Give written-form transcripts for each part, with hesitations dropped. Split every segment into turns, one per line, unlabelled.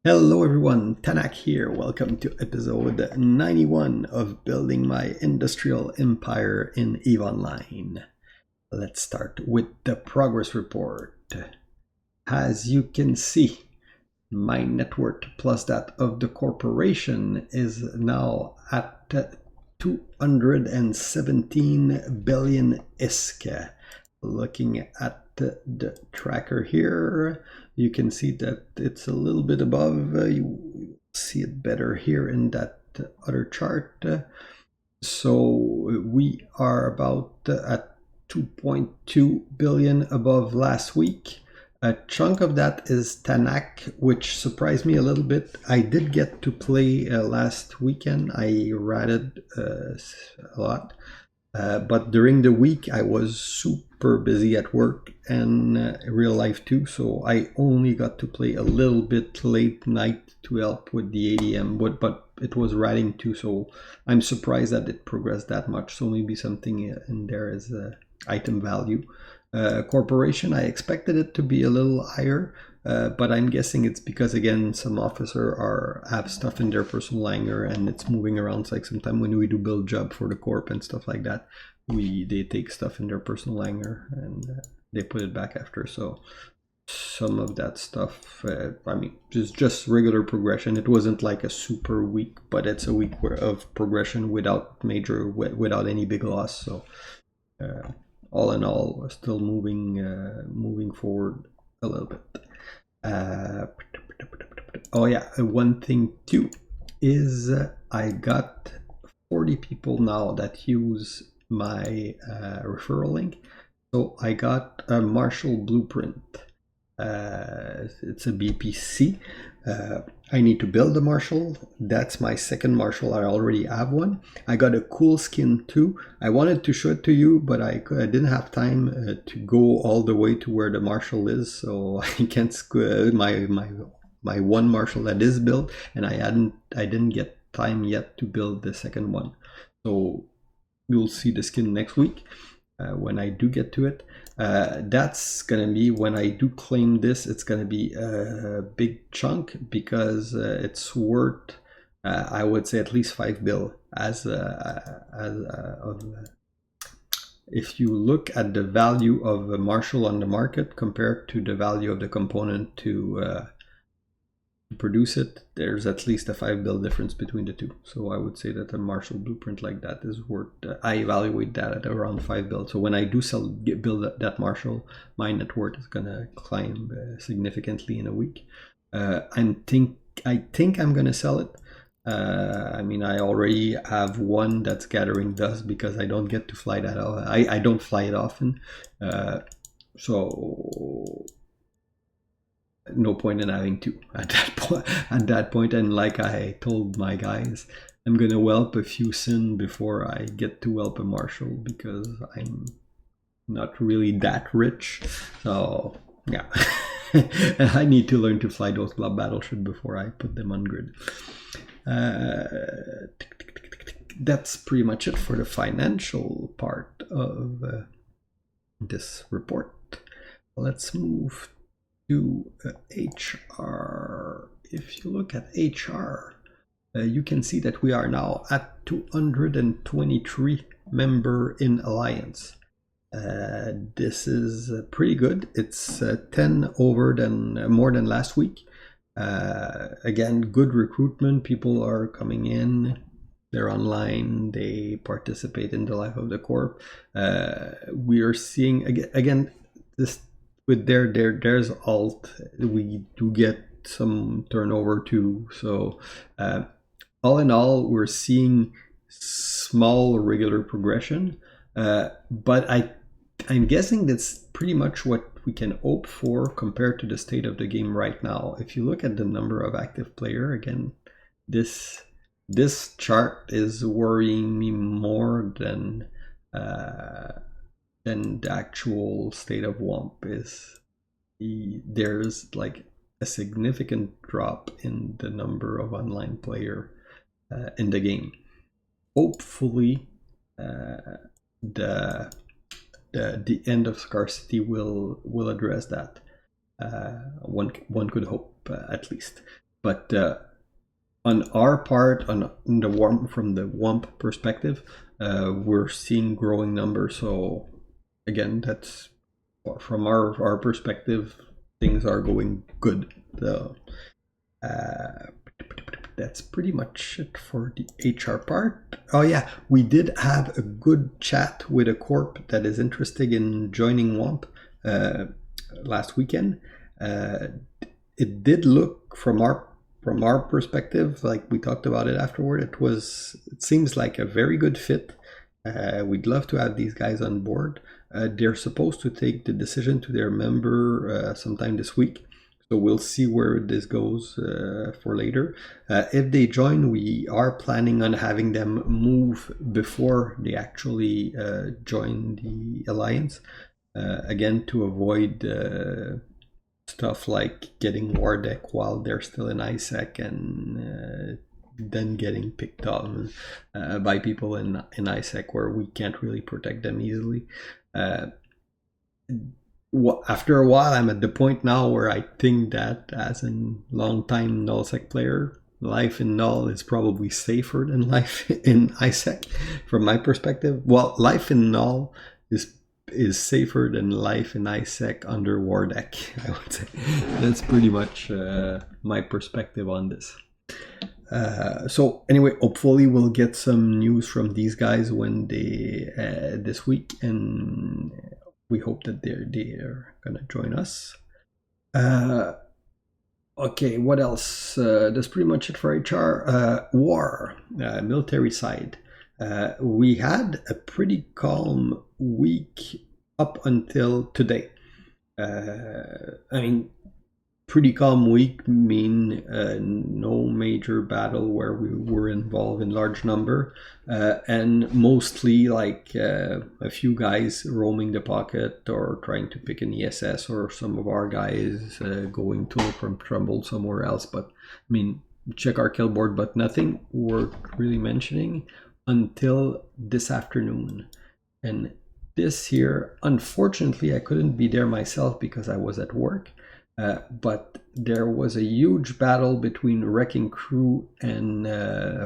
Hello everyone, Tanak here. Welcome to episode 91 of Building My Industrial Empire in EVE Online. Let's start with the progress report. As you can see, my net worth plus that of the corporation is now at 217 billion ISK. Looking at the tracker here, you can see that it's a little bit above. You see it better here in that other chart. So we are about at 2.2 billion above last week. A chunk of that is Tanak, which surprised me a little bit. I did get to play last weekend. I ratted a lot. But during the week, I was super busy at work and real life too, so I only got to play a little bit late night to help with the ADM, but it was ratting too, so I'm surprised that it progressed that much. So maybe something in there is item value. Corporation, I expected it to be a little higher, but I'm guessing it's because again some officer have stuff in their personal langer and it's moving around. It's like sometimes when we do build job for the corp and stuff like that, they take stuff in their personal langer and they put it back after. So some of that stuff, I mean, just regular progression. It wasn't like a super week, but it's a week of progression without any big loss. So all in all, we're still moving forward a little bit. Oh yeah, one thing too is I got 40 people now that use my referral link. So I got a Marshall blueprint. It's a BPC. I need to build a Marshall. That's my second Marshall. I already have one. I got a cool skin too. I wanted to show it to you, but I didn't have time to go all the way to where the Marshall is, so I can't my one Marshall that is built, and I didn't get time yet to build the second one. So you'll see the skin next week when I do get to it. That's gonna be when I do claim this. It's gonna be a big chunk because it's worth, I would say, at least 5 bill. If you look at the value of a Marshall on the market compared to the value of the component to produce it, there's at least a 5 bill difference between the two. So I would say that a Marshall blueprint like that is worth, I evaluate that at around 5 bill. So when I do build that Marshall, my net worth is gonna climb significantly in a week. I think I'm gonna sell it. I mean, I already have one that's gathering dust because I don't get to fly that. I don't fly it often, so no point in having two at that point. And like I told my guys, I'm gonna whelp a few sin before I get to whelp a Marshall because I'm not really that rich. So yeah. And I need to learn to fly those blob battleship before I put them on grid. That's pretty much it for the financial part of this report. Let's move to HR. If you look at HR, you can see that we are now at 223 member in Alliance. This is pretty good. It's 10 more than last week. Again, good recruitment. People are coming in. They're online. They participate in the life of the corp. We are seeing again this with there's alt. We do get some turnover too. So all in all, we're seeing small regular progression. But I'm guessing that's pretty much what we can hope for compared to the state of the game right now. If you look at the number of active player, again, this chart is worrying me more than the actual state of Womp is. There's like a significant drop in the number of online player in the game. Hopefully, the end of scarcity will address that. One could hope, at least. But on our part, on the Womp, from the Womp perspective, we're seeing growing numbers. So again, that's from our perspective, things are going good. So that's pretty much it for the HR part. Oh yeah, we did have a good chat with a corp that is interested in joining Womp last weekend. It did look from our perspective, like we talked about it afterward, it seems like a very good fit. We'd love to have these guys on board. They're supposed to take the decision to their member sometime this week. So we'll see where this goes for later. If they join, we are planning on having them move before they actually join the alliance. Again, to avoid stuff like getting war deck while they're still in ISEC and then getting picked on by people in ISEC where we can't really protect them easily. After a while, I'm at the point now where I think that as a long-time nullsec player, life in null is probably safer than life in ISEC from my perspective. Well, life in null is safer than life in ISEC under war deck, I would say. That's pretty much my perspective on this. So anyway, hopefully we'll get some news from these guys when they this week, and we hope that they're gonna join us. Okay, what else? That's pretty much it for HR. War, military side. We had a pretty calm week up until today. I mean, pretty calm week mean no major battle where we were involved in large number, and mostly like a few guys roaming the pocket or trying to pick an ESS, or some of our guys going to look from trouble somewhere else. But I mean, check our kill board, but nothing worth really mentioning until this afternoon. And this here, unfortunately, I couldn't be there myself because I was at work. But there was a huge battle between Wrecking Crew and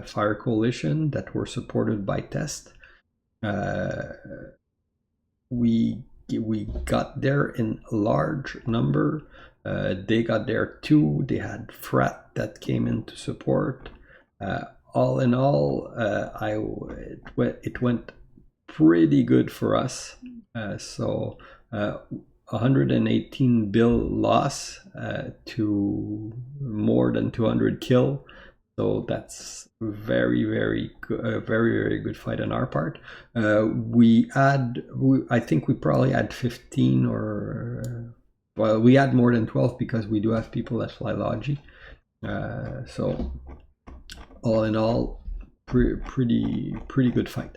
Fire Coalition that were supported by Test. We got there in large number. They got there too. They had Frat that came in to support. All in all, it went pretty good for us. So 118 bill loss to more than 200 kill. So that's very good fight on our part. I think we probably had 15 or well, we had more than 12 because we do have people that fly Logi. So all in all, pretty good fight.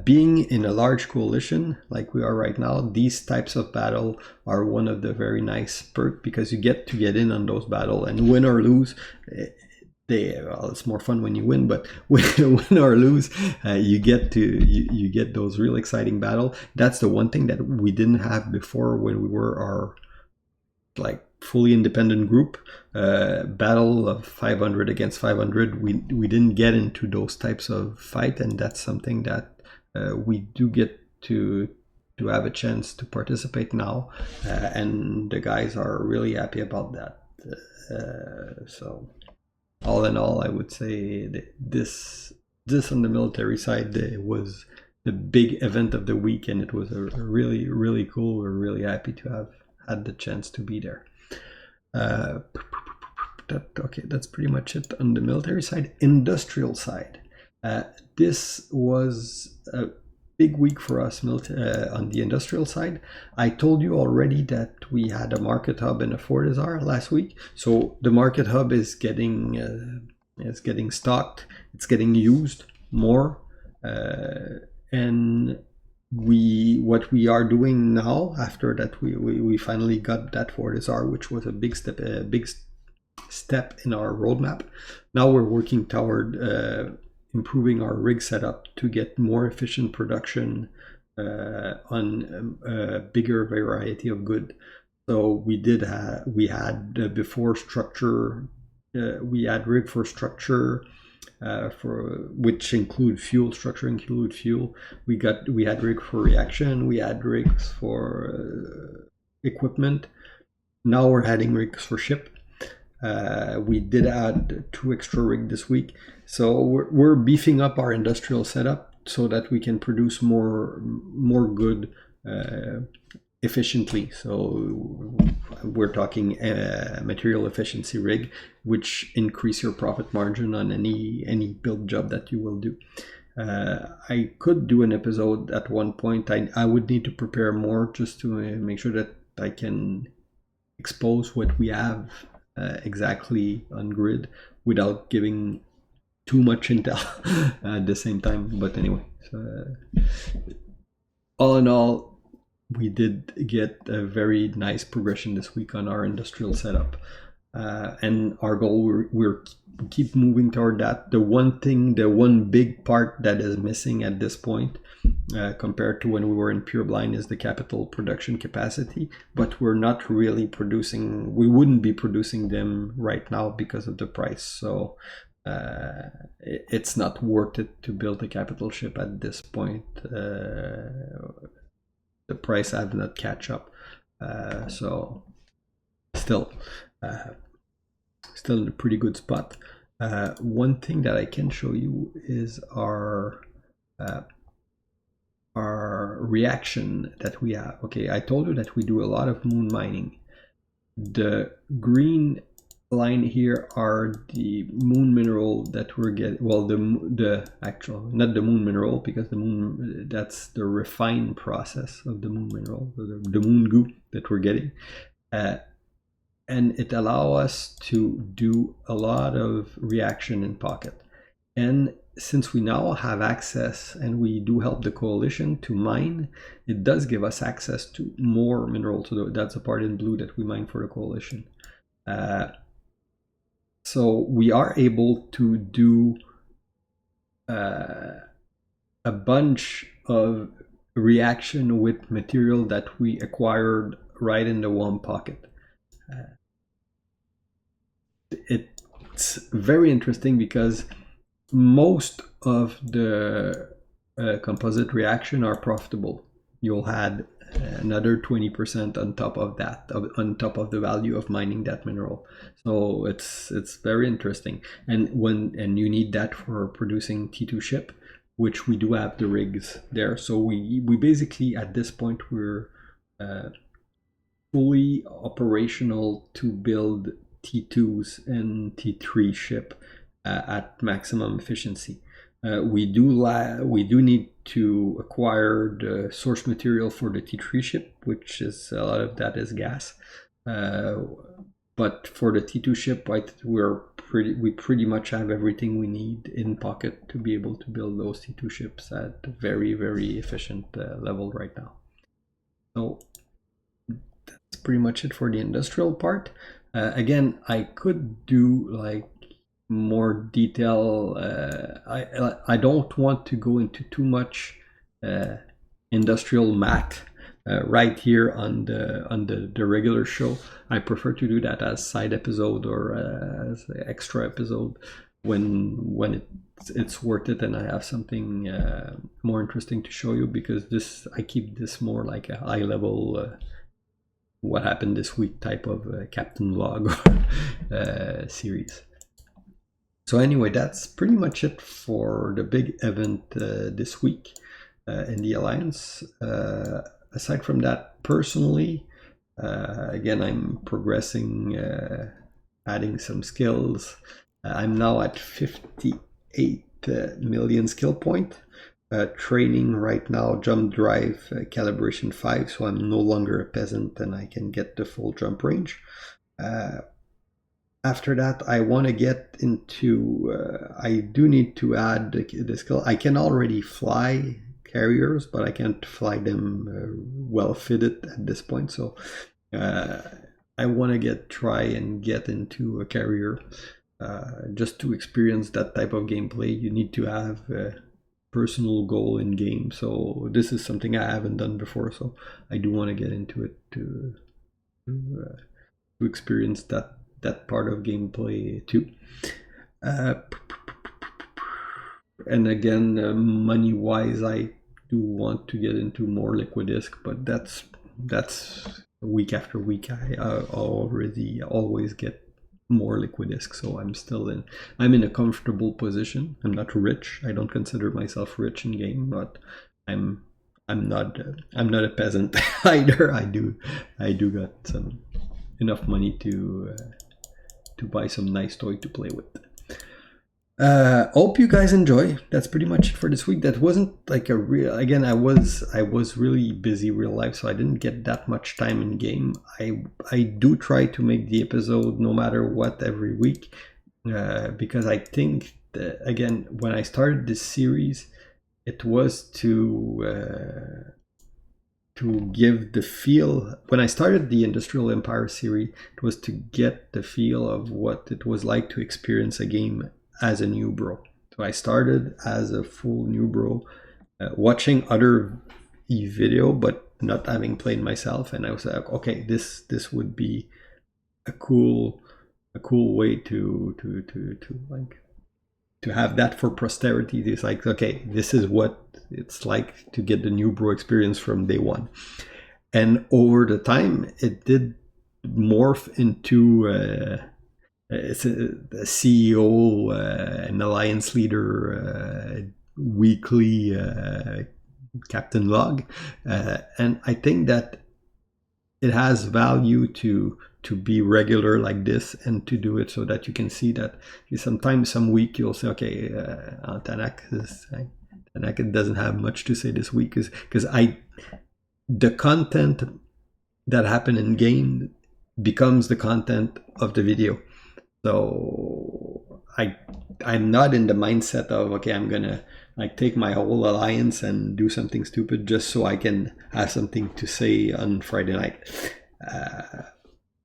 Being in a large coalition like we are right now, these types of battle are one of the very nice perks, because you get to get in on those battle, and win or lose, it's more fun when you win, but win or lose, you get those real exciting battle. That's the one thing that we didn't have before when we were our like fully independent group. Battle of 500 against 500, we didn't get into those types of fight, and that's something that we do get to have a chance to participate now, and the guys are really happy about that. So all in all, I would say that this on the military side was the big event of the week, and it was a really cool. We're really happy to have had the chance to be there. Okay, that's pretty much it on the military side. Industrial side, this was a big week for us on the industrial side. I told you already that we had a market hub and a Fortizar last week. So the market hub is getting stocked. It's getting used more, and what we are doing now, after that we finally got that Fortizar, which was a big step in our roadmap. Now we're working toward improving our rig setup to get more efficient production on a bigger variety of good. So we had before structure we add rig for structure, for which include fuel. Structure include fuel. We had rig for reaction. We had rigs for equipment. Now we're adding rigs for ship. We did add 2 extra rigs this week, so we're beefing up our industrial setup so that we can produce more good efficiently. So we're talking material efficiency rig, which increase your profit margin on any build job that you will do. I could do an episode at one point. I would need to prepare more just to make sure that I can expose what we have exactly on grid without giving too much intel at the same time. But anyway, so, all in all, we did get a very nice progression this week on our industrial setup. And our goal, we're keep moving toward that. The one big part that is missing at this point, compared to when we were in pure blind, is the capital production capacity. But we're not really producing. We wouldn't be producing them right now because of the price. So it's not worth it to build a capital ship at this point. The price have not catch up. So still in a pretty good spot. One thing that I can show you is our reaction that we have. Okay, I told you that we do a lot of moon mining. The green line here are the moon mineral that we're getting. Well, the actual, not the moon mineral, because the moon, that's the refined process of the moon mineral, the moon goo that we're getting. And it allows us to do a lot of reaction in pocket. And since we now have access and we do help the coalition to mine, it does give us access to more mineral. That's the part in blue that we mine for the coalition. So we are able to do a bunch of reaction with material that we acquired right in the Womp pocket. It's very interesting because most of the composite reaction are profitable. You'll add another 20% on top of that, on top of the value of mining that mineral. So it's very interesting. And you need that for producing T2 ship, which we do have the rigs there. So we basically at this point we're fully operational to build T2s and T3 ship at maximum efficiency. We do need to acquire the source material for the T3 ship, which is a lot of that is gas. But for the T2 ship, we pretty much have everything we need in pocket to be able to build those T2 ships at a very, very efficient level right now. So that's pretty much it for the industrial part. Again, I could do like more detail. I don't want to go into too much industrial math right here on the regular show. I prefer to do that as side episode or as extra episode when it's worth it and I have something more interesting to show you, because I keep this more like a high level what happened this week type of Captain Log series. So anyway, that's pretty much it for the big event this week in the Alliance. Aside from that, personally, again, I'm progressing, adding some skills. I'm now at 58 million skill point. Training right now, jump drive calibration 5, so I'm no longer a peasant and I can get the full jump range. After that, I want to get into, I do need to add the skill. I can already fly carriers, but I can't fly them well fitted at this point. So I want to try and get into a carrier just to experience that type of gameplay. You need to have a personal goal in game. So this is something I haven't done before. So I do want to get into it to experience that that part of gameplay too. And again, money-wise, I do want to get into more Liquidisc, but that's week after week. I already always get more Liquidisc, so I'm in a comfortable position. I'm not rich. I don't consider myself rich in game, but I'm not a peasant either. I do got some enough money to buy some nice toy to play with. Hope you guys enjoy. That's pretty much it for this week. That wasn't like a real, again, I was really busy real life, so I didn't get that much time in game. I do try to make the episode no matter what every week, because I think that, again, when I started this series, it was to give the feel. When I started the Industrial Empire series, it was to get the feel of what it was like to experience a game as a new bro. So I started as a full new bro, watching other video, but not having played myself. And I was like, okay, this would be a cool way to have that for posterity. It's like, okay, this is what it's like to get the new bro experience from day one. And over the time, it did morph into it's a CEO, an alliance leader, weekly captain log, and I think that it has value to be regular like this and to do it so that you can see that sometimes some week you'll say, okay, Tanak doesn't have much to say this week, because the content that happened in game becomes the content of the video. So I'm not in the mindset of, okay, I'm gonna like take my whole alliance and do something stupid just so I can have something to say on Friday night.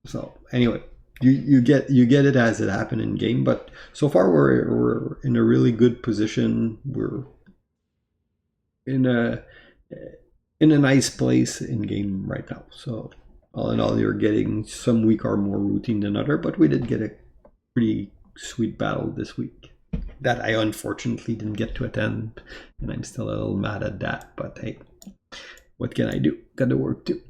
So anyway, you get it as it happened in game, but so far we're in a really good position. We're in a nice place in game right now. So all in all, you're getting some week are more routine than other, but we did get a pretty sweet battle this week that I unfortunately didn't get to attend, and I'm still a little mad at that, but hey, what can I do? Got to work too.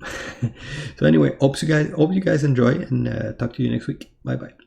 So anyway, hope you guys enjoy, and talk to you next week. Bye bye.